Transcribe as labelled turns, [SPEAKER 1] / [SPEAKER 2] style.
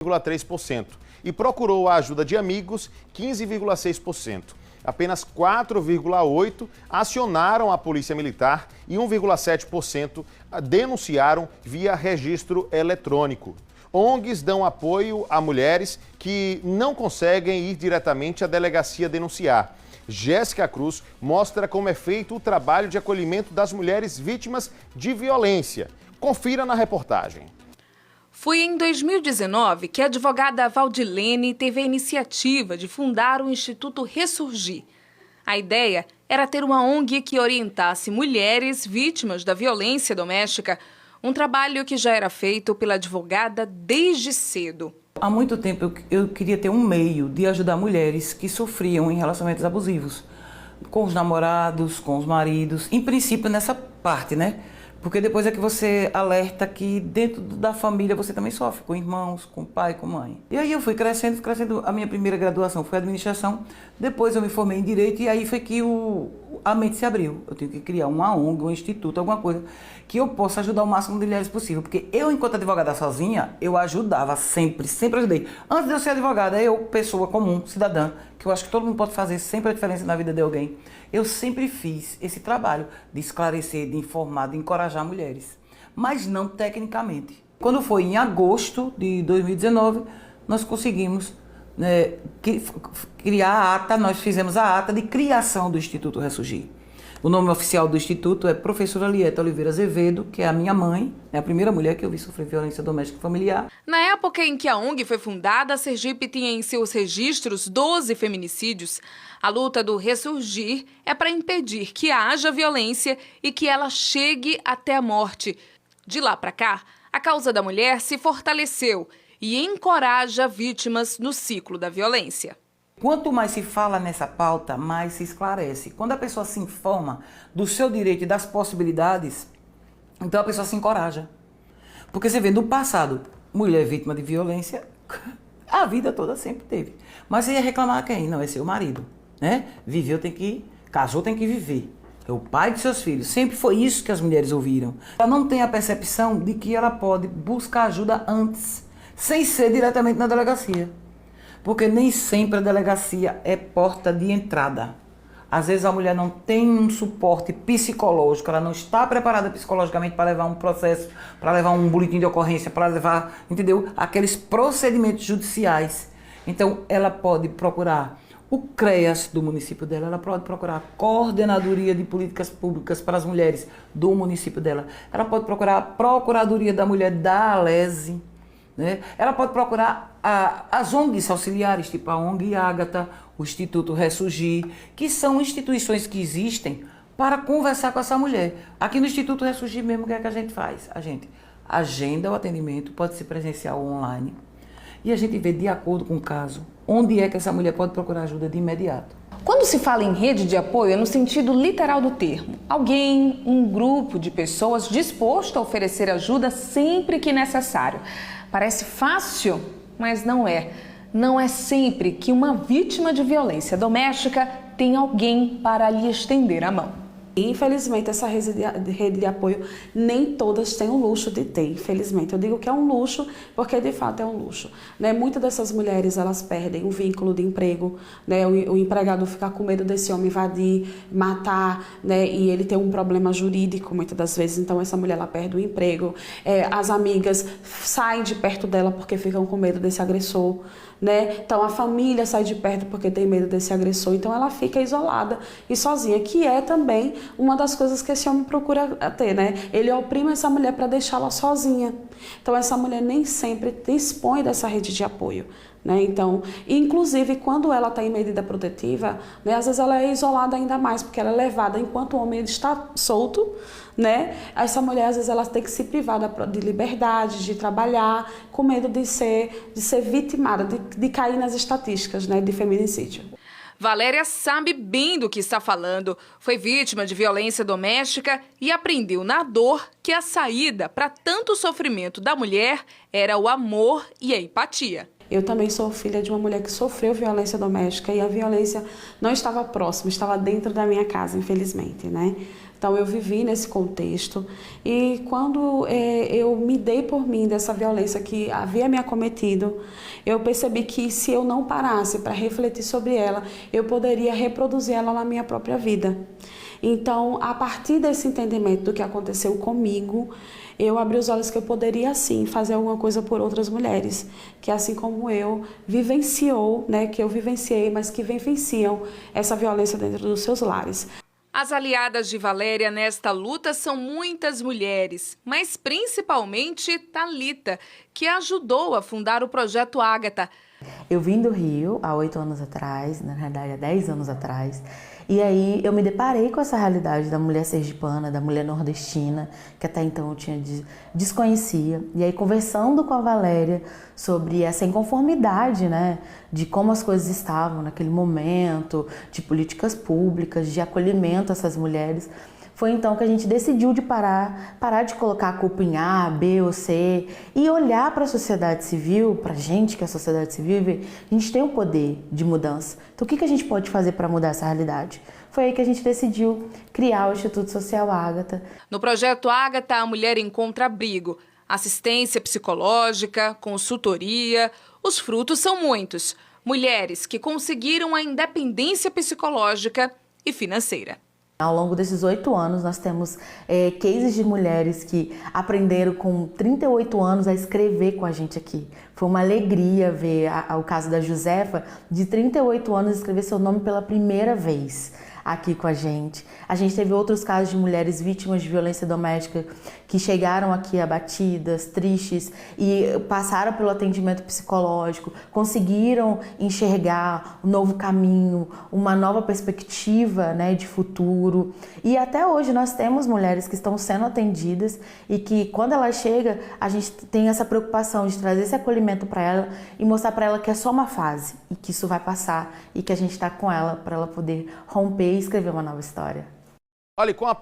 [SPEAKER 1] 0,3% e procurou a ajuda de amigos, 15,6%. Apenas 4,8% acionaram a Polícia Militar e 1,7% denunciaram via registro eletrônico. ONGs dão apoio a mulheres que não conseguem ir diretamente à delegacia denunciar. Jéssica Cruz mostra como é feito o trabalho de acolhimento das mulheres vítimas de violência. Confira na reportagem.
[SPEAKER 2] Foi em 2019 que a advogada Valdilene teve a iniciativa de fundar o Instituto Ressurgir. A ideia era ter uma ONG que orientasse mulheres vítimas da violência doméstica, um trabalho que já era feito pela advogada desde cedo.
[SPEAKER 3] Há muito tempo eu queria ter um meio de ajudar mulheres que sofriam em relacionamentos abusivos, com os namorados, com os maridos, em princípio nessa parte, né? Porque depois é que você alerta que dentro da família você também sofre, com irmãos, com pai, com mãe. E aí eu fui crescendo. A minha primeira graduação foi administração, depois eu me formei em direito e aí foi que a mente se abriu. Eu tenho que criar uma ONG, um instituto, alguma coisa que eu possa ajudar o máximo de mulheres possível. Porque eu, enquanto advogada sozinha, eu ajudava sempre ajudei. Antes de eu ser advogada, eu, pessoa comum, cidadã, que eu acho que todo mundo pode fazer sempre a diferença na vida de alguém. Eu sempre fiz esse trabalho de esclarecer, de informar, de encorajar mulheres, mas não tecnicamente. Quando foi em agosto de 2019, nós conseguimos criar a ata, nós fizemos a ata de criação do Instituto Ressurgir. O nome oficial do Instituto é Professora Lieta Oliveira Azevedo, que é a minha mãe, é a primeira mulher que eu vi sofrer violência doméstica e familiar.
[SPEAKER 2] Na época em que a ONG foi fundada, Sergipe tinha em seus registros 12 feminicídios. A luta do Ressurgir é para impedir que haja violência e que ela chegue até a morte. De lá para cá, a causa da mulher se fortaleceu e encoraja vítimas no ciclo da violência.
[SPEAKER 3] Quanto mais se fala nessa pauta, mais se esclarece. Quando a pessoa se informa do seu direito e das possibilidades, então a pessoa se encoraja. Porque você vê, no passado, mulher vítima de violência, a vida toda sempre teve. Mas você ia reclamar quem? Não, é seu marido, né? Viveu tem que, casou tem que viver. É o pai de seus filhos. Sempre foi isso que as mulheres ouviram. Ela não tem a percepção de que ela pode buscar ajuda antes, sem ser diretamente na delegacia. Porque nem sempre a delegacia é porta de entrada. Às vezes a mulher não tem um suporte psicológico, ela não está preparada psicologicamente para levar um processo, para levar um boletim de ocorrência, para levar, entendeu? Aqueles procedimentos judiciais. Então ela pode procurar o CREAS do município dela, ela pode procurar a Coordenadoria de Políticas Públicas para as Mulheres do município dela, ela pode procurar a Procuradoria da Mulher da Alese, né? Ela pode procurar as ONGs auxiliares, tipo a ONG Ágata, o Instituto Ressurgir, que são instituições que existem para conversar com essa mulher. Aqui no Instituto Ressurgir mesmo, o que é que a gente faz? A gente agenda o atendimento, pode ser presencial ou online, e a gente vê, de acordo com o caso, onde é que essa mulher pode procurar ajuda de imediato.
[SPEAKER 2] Quando se fala em rede de apoio, é no sentido literal do termo. Alguém, um grupo de pessoas disposto a oferecer ajuda sempre que necessário. Parece fácil, mas não é. Não é sempre que uma vítima de violência doméstica tem alguém para lhe estender a mão.
[SPEAKER 4] Infelizmente, essa rede de apoio, nem todas têm o luxo de ter, infelizmente. Eu digo que é um luxo porque, de fato, é um luxo, né? Muitas dessas mulheres, elas perdem o vínculo de emprego, né? O empregado fica com medo desse homem invadir, matar, né? E ele tem um problema jurídico, muitas das vezes, então essa mulher, ela perde o emprego. As amigas saem de perto dela porque ficam com medo desse agressor, né? Então a família sai de perto porque tem medo desse agressor, então ela fica isolada e sozinha, que é também uma das coisas que esse homem procura ter, né? Ele oprime essa mulher para deixá-la sozinha. Então essa mulher nem sempre dispõe dessa rede de apoio, né? Então, inclusive quando ela está em medida protetiva, né, às vezes ela é isolada ainda mais, porque ela é levada enquanto o homem está solto, né? Essa mulher às vezes ela tem que se privar de liberdade, de trabalhar, com medo de ser vitimada, de cair nas estatísticas, né, de feminicídio.
[SPEAKER 2] Valéria sabe bem do que está falando. Foi vítima de violência doméstica e aprendeu na dor que a saída para tanto sofrimento da mulher era o amor e a empatia.
[SPEAKER 4] Eu também sou filha de uma mulher que sofreu violência doméstica e a violência não estava próxima, estava dentro da minha casa, infelizmente, né? Então eu vivi nesse contexto e quando eu me dei por mim dessa violência que havia me acometido, eu percebi que se eu não parasse para refletir sobre ela, eu poderia reproduzir ela na minha própria vida. Então, a partir desse entendimento do que aconteceu comigo, eu abri os olhos que eu poderia, sim, fazer alguma coisa por outras mulheres, que assim como eu, vivenciou, né, que eu vivenciei, mas que vivenciam essa violência dentro dos seus lares.
[SPEAKER 2] As aliadas de Valéria nesta luta são muitas mulheres, mas principalmente Thalita, que ajudou a fundar o Projeto Ágata.
[SPEAKER 5] Eu vim do Rio há 8 anos atrás, na verdade há 10 anos atrás, e aí eu me deparei com essa realidade da mulher sergipana, da mulher nordestina, que até então eu desconhecia. E aí conversando com a Valéria sobre essa inconformidade, né, de como as coisas estavam naquele momento, de políticas públicas, de acolhimento a essas mulheres, foi então que a gente decidiu de parar de colocar a culpa em A, B ou C e olhar para a sociedade civil, para a gente que é a sociedade civil e ver, a gente tem o poder de mudança. Então o que a gente pode fazer para mudar essa realidade? Foi aí que a gente decidiu criar o Instituto Social Ágata.
[SPEAKER 2] No Projeto Ágata, a mulher encontra abrigo, assistência psicológica, consultoria. Os frutos são muitos. Mulheres que conseguiram a independência psicológica e financeira.
[SPEAKER 5] Ao longo desses 8 anos, nós temos cases de mulheres que aprenderam com 38 anos a escrever com a gente aqui. Foi uma alegria ver o caso da Josefa, de 38 anos, escrever seu nome pela primeira vez aqui com a gente. A gente teve outros casos de mulheres vítimas de violência doméstica que chegaram aqui abatidas, tristes e passaram pelo atendimento psicológico, conseguiram enxergar um novo caminho, uma nova perspectiva, né, de futuro. E até hoje nós temos mulheres que estão sendo atendidas e que quando ela chega, a gente tem essa preocupação de trazer esse acolhimento para ela e mostrar para ela que é só uma fase e que isso vai passar e que a gente está com ela para ela poder romper e escrever uma nova história.
[SPEAKER 1] Olha, com a